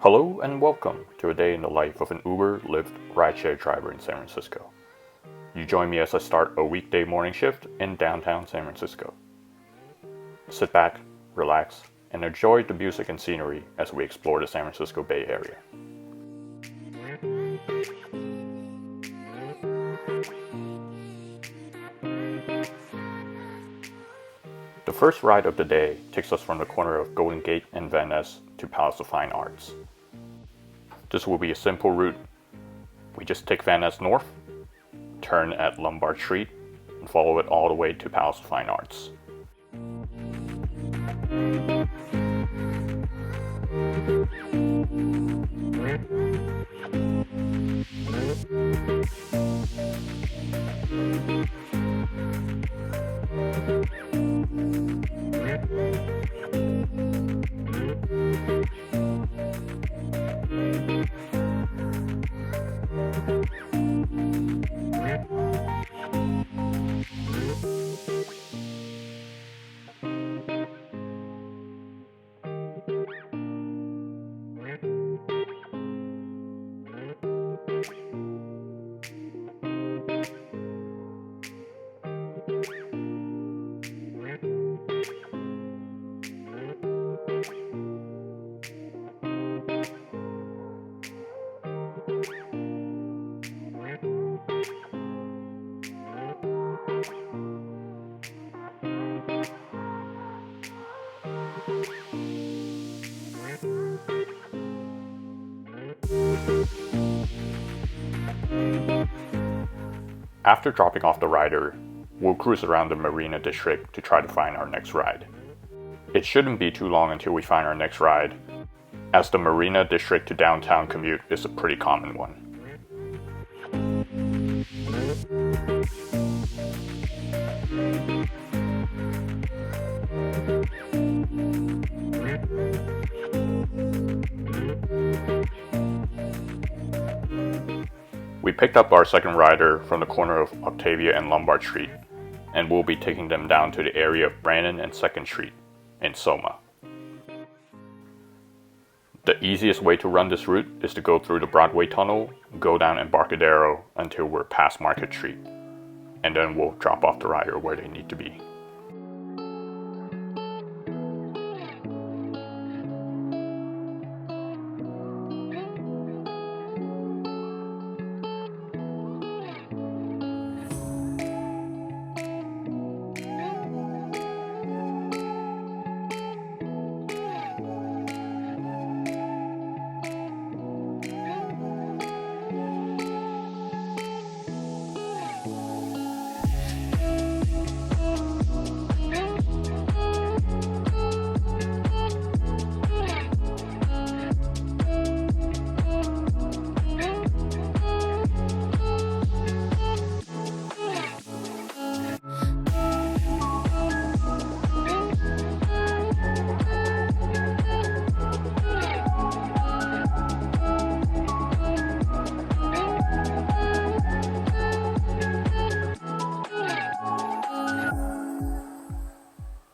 Hello and welcome to a day in the life of an Uber, Lyft, rideshare driver in San Francisco. You join me as I start a weekday morning shift in downtown San Francisco. Sit back, relax, and enjoy the music and scenery as we explore the San Francisco Bay Area. The first ride of the day takes us from the corner of Golden Gate and Van Ness to Palace of Fine Arts. This will be a simple route. We just take Van Ness north, turn at Lombard Street, and follow it all the way to Palace of Fine Arts. After dropping off the rider, we'll cruise around the Marina District to try to find our next ride. It shouldn't be too long until we find our next ride, as the Marina District to downtown commute is a pretty common one. We picked up our second rider from the corner of Octavia and Lombard Street, and we'll be taking them down to the area of Brandon and 2nd Street in Soma. The easiest way to run this route is to go through the Broadway Tunnel, go down Embarcadero until we're past Market Street, and then we'll drop off the rider where they need to be.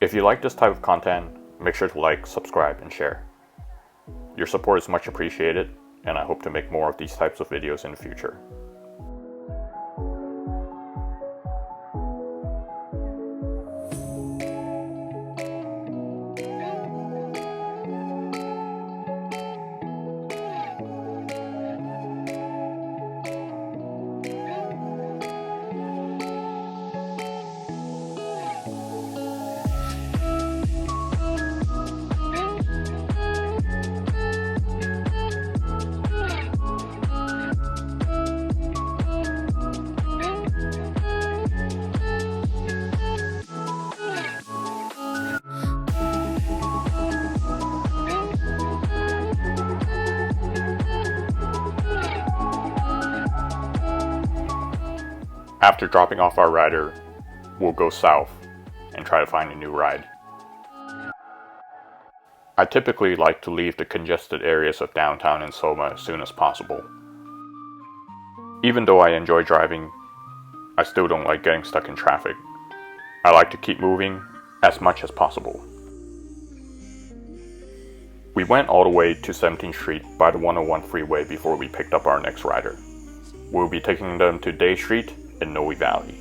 If you like this type of content, make sure to like, subscribe, and share. Your support is much appreciated, and I hope to make more of these types of videos in the future. After dropping off our rider, we'll go south and try to find a new ride. I typically like to leave the congested areas of downtown and Soma as soon as possible. Even though I enjoy driving, I still don't like getting stuck in traffic. I like to keep moving as much as possible. We went all the way to 17th Street by the 101 freeway before we picked up our next rider. We'll be taking them to Day Street in Noe Valley.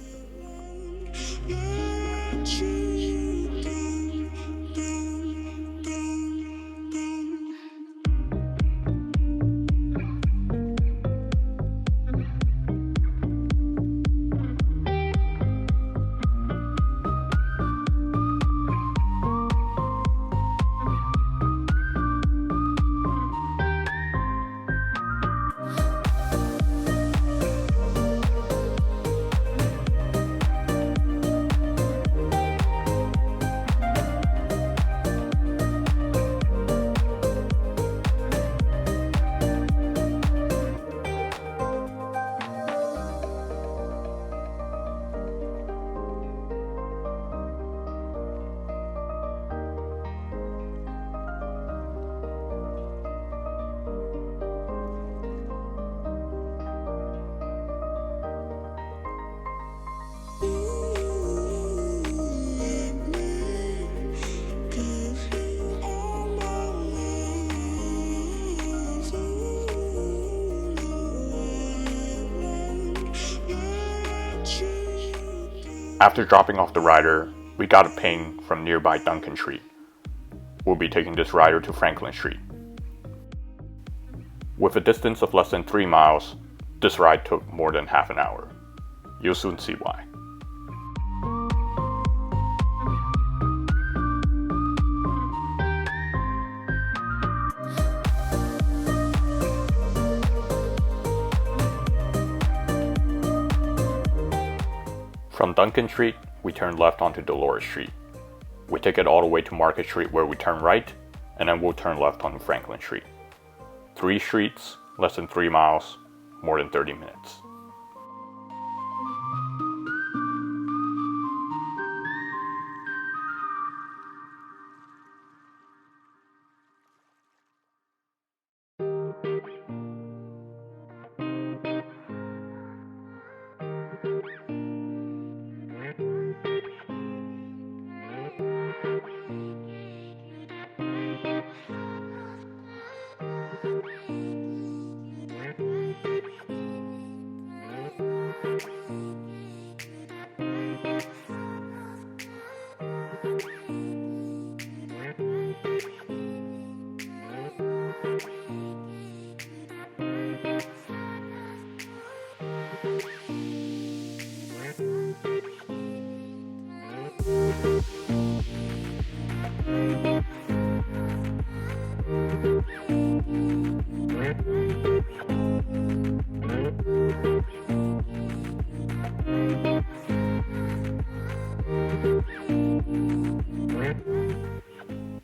After dropping off the rider, we got a ping from nearby Duncan Street. We'll be taking this rider to Franklin Street. With a distance of less than 3 miles, this ride took more than half an hour. You'll soon see why. From Duncan Street, we turn left onto Dolores Street. We take it all the way to Market Street where we turn right, and then we'll turn left onto Franklin Street. 3 streets, less than 3 miles, more than 30 minutes.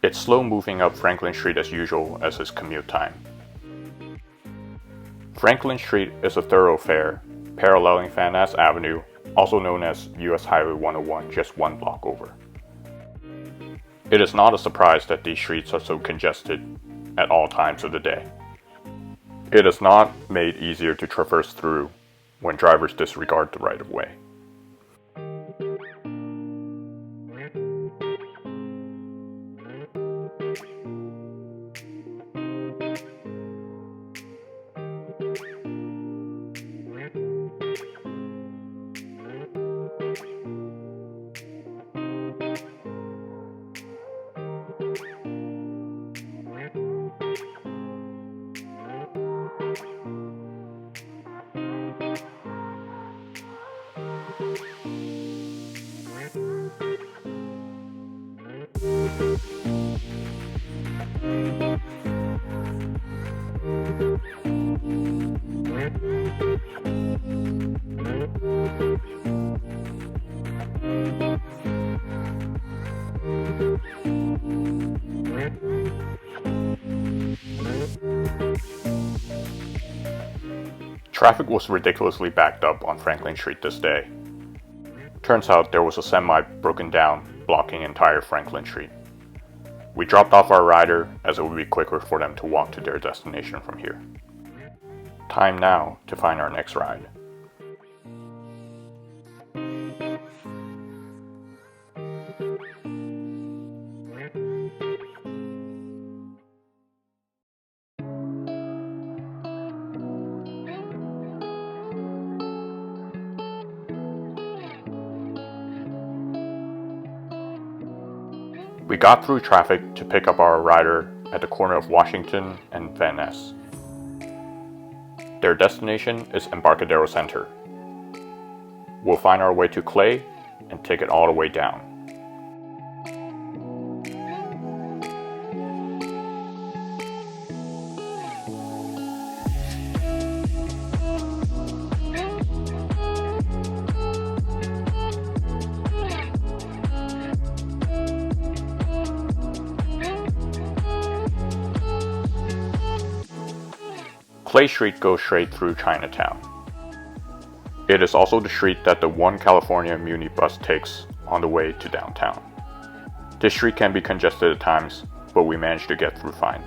It's slow moving up Franklin Street as usual as his commute time. Franklin Street is a thoroughfare paralleling Van Ness Avenue, also known as US Highway 101, just 1 block over. It is not a surprise that these streets are so congested at all times of the day. It is not made easier to traverse through when drivers disregard the right-of-way. Traffic was ridiculously backed up on Franklin Street this day. Turns out there was a semi broken down, blocking entire Franklin Street. We dropped off our rider as it would be quicker for them to walk to their destination from here. Time now to find our next ride. We got through traffic to pick up our rider at the corner of Washington and Van Ness. Their destination is Embarcadero Center. We'll find our way to Clay and take it all the way down. Clay Street goes straight through Chinatown. It is also the street that the One California Muni bus takes on the way to downtown. This street can be congested at times, but we managed to get through fine.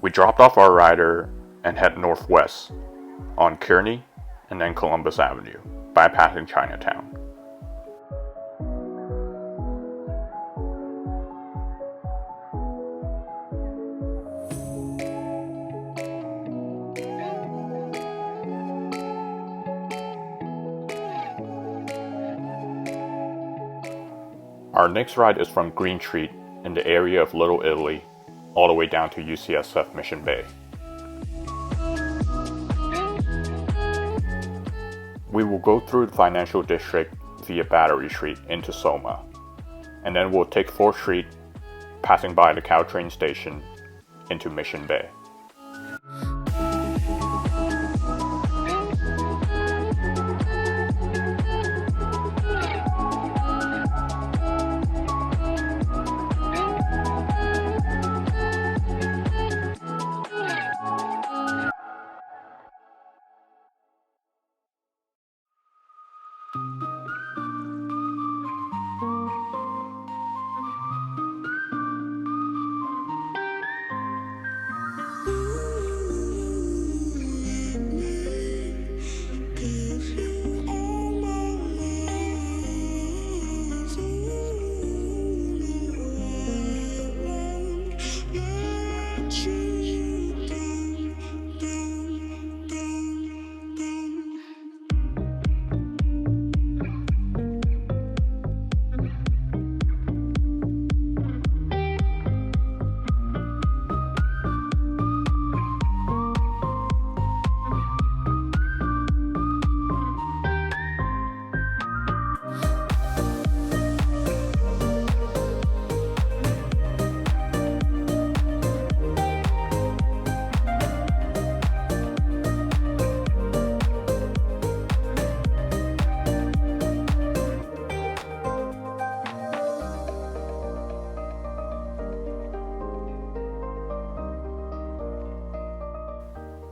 We dropped off our rider and head northwest on Kearny and then Columbus Avenue, bypassing Chinatown. Our next ride is from Green Street in the area of Little Italy all the way down to UCSF Mission Bay. We will go through the financial district via Battery Street into Soma, and then we'll take 4th Street, passing by the Caltrain station, into Mission Bay.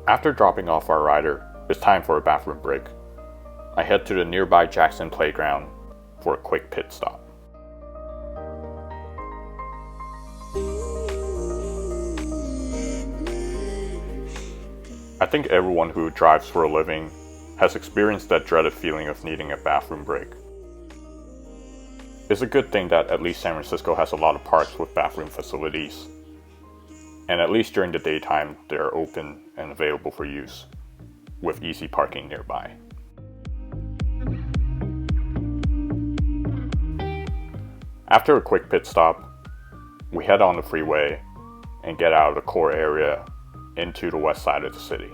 After dropping off our rider, it's time for a bathroom break. I head to the nearby Jackson Playground for a quick pit stop. I think everyone who drives for a living has experienced that dreaded feeling of needing a bathroom break. It's a good thing that at least San Francisco has a lot of parks with bathroom facilities, and at least during the daytime they are open and available for use, with easy parking nearby. After a quick pit stop, we head on the freeway and get out of the core area into the west side of the city.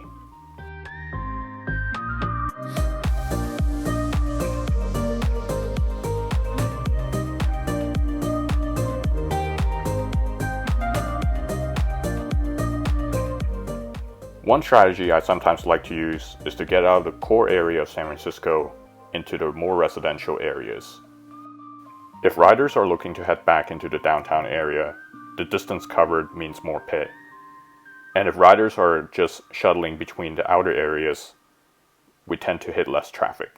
One strategy I sometimes like to use is to get out of the core area of San Francisco into the more residential areas. If riders are looking to head back into the downtown area, the distance covered means more pay. And if riders are just shuttling between the outer areas, we tend to hit less traffic.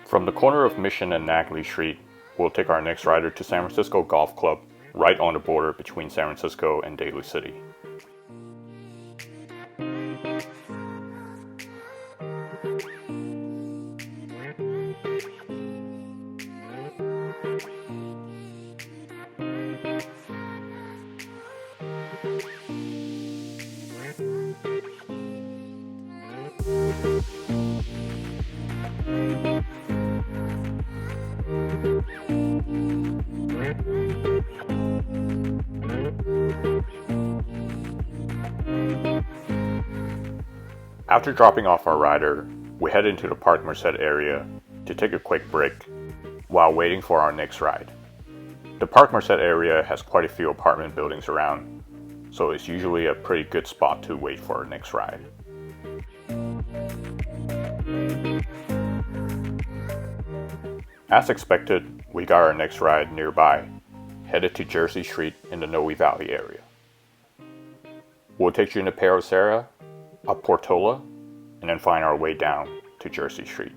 From the corner of Mission and Nagley Street, we'll take our next rider to San Francisco Golf Club, right on the border between San Francisco and Daly City. After dropping off our rider, we head into the Park Merced area to take a quick break while waiting for our next ride. The Park Merced area has quite a few apartment buildings around, so it's usually a pretty good spot to wait for our next ride. As expected, we got our next ride nearby, headed to Jersey Street in the Noe Valley area. We'll take you into Paracera, up Portola, and then find our way down to Jersey Street.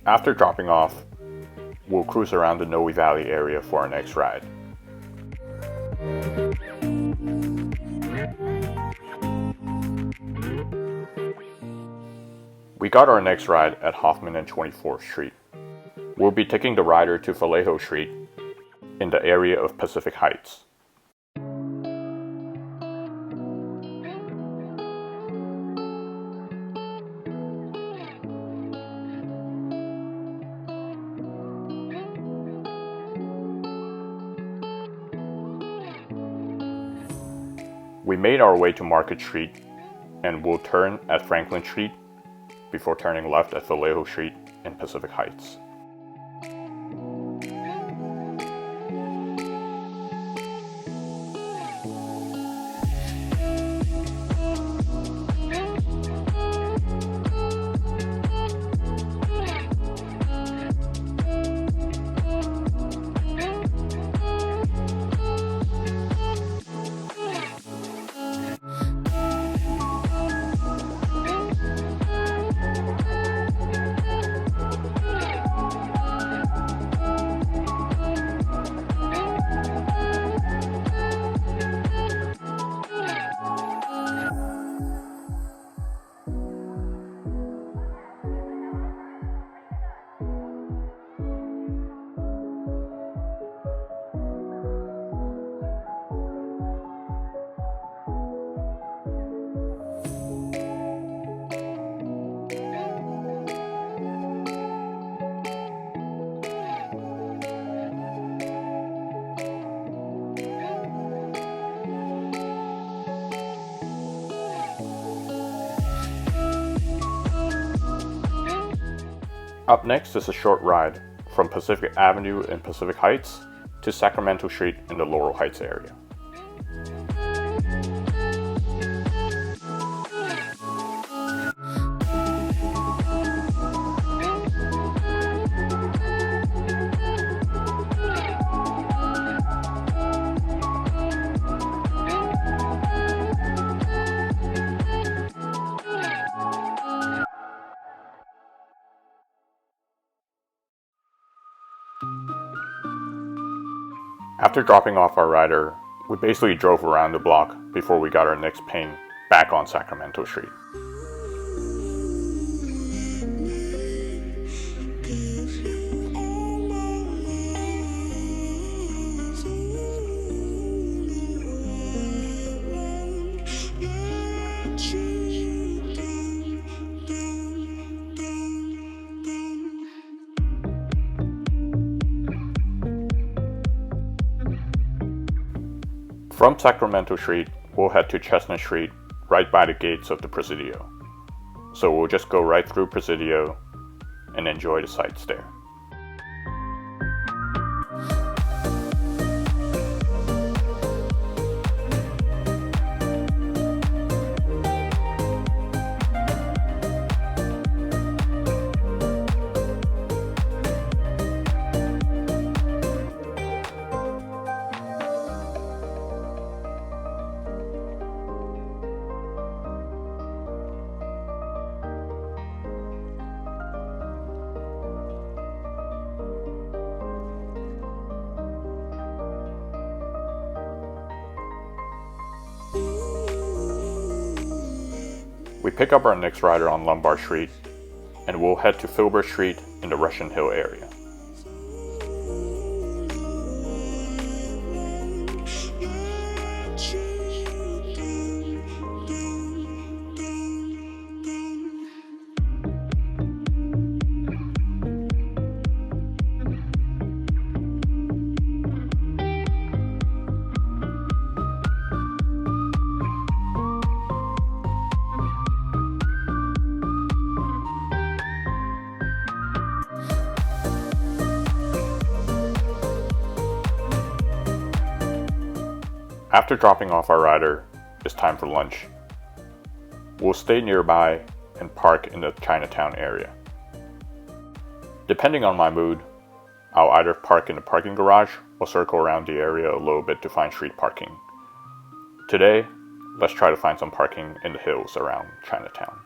After dropping off, we'll cruise around the Noe Valley area for our next ride. We got our next ride at Hoffman and 24th Street. We'll be taking the rider to Vallejo Street in the area of Pacific Heights. We made our way to Market Street and we'll turn at Franklin Street before turning left at Vallejo Street in Pacific Heights. Up next is a short ride from Pacific Avenue in Pacific Heights to Sacramento Street in the Laurel Heights area. After dropping off our rider, we basically drove around the block before we got our next ping back on Sacramento Street. From Sacramento Street, we'll head to Chestnut Street, right by the gates of the Presidio. So we'll just go right through Presidio and enjoy the sights there. We pick up our next rider on Lombard Street, and we'll head to Filbert Street in the Russian Hill area. After dropping off our rider, it's time for lunch. We'll stay nearby and park in the Chinatown area. Depending on my mood, I'll either park in the parking garage or circle around the area a little bit to find street parking. Today, let's try to find some parking in the hills around Chinatown.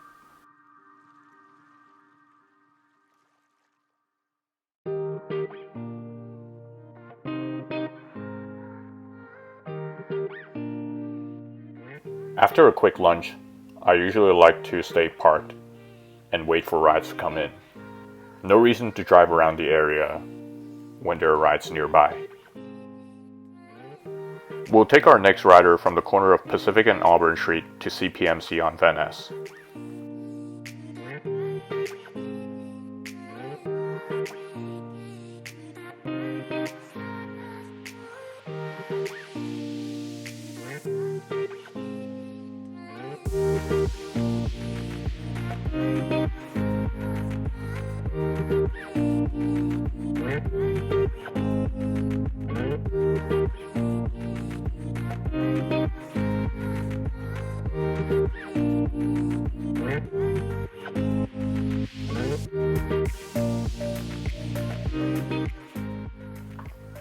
After a quick lunch, I usually like to stay parked and wait for rides to come in. No reason to drive around the area when there are rides nearby. We'll take our next rider from the corner of Pacific and Auburn Street to CPMC on Van Ness.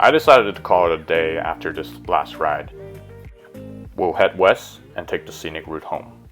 I decided to call it a day after this last ride. We'll head west and take the scenic route home.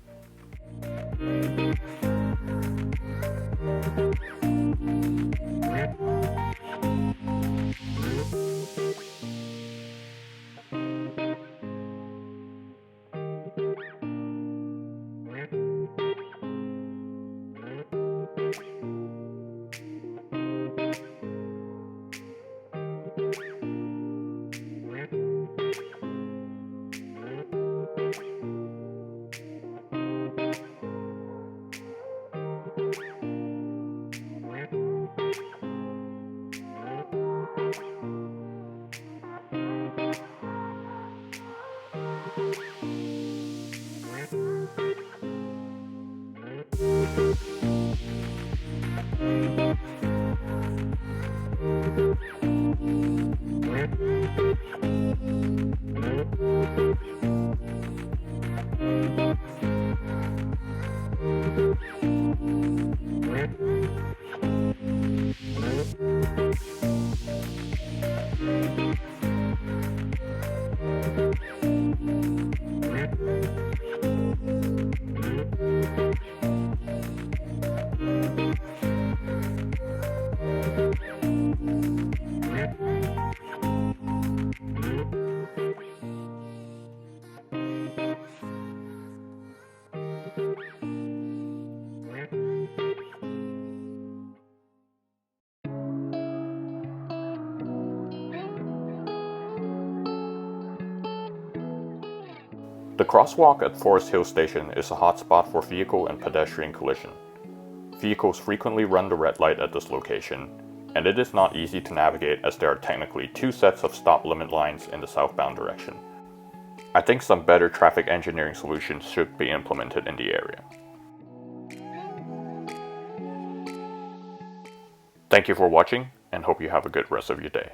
The crosswalk at Forest Hill Station is a hotspot for vehicle and pedestrian collision. Vehicles frequently run the red light at this location, and it is not easy to navigate as there are technically two sets of stop limit lines in the southbound direction. I think some better traffic engineering solutions should be implemented in the area. Thank you for watching, and hope you have a good rest of your day.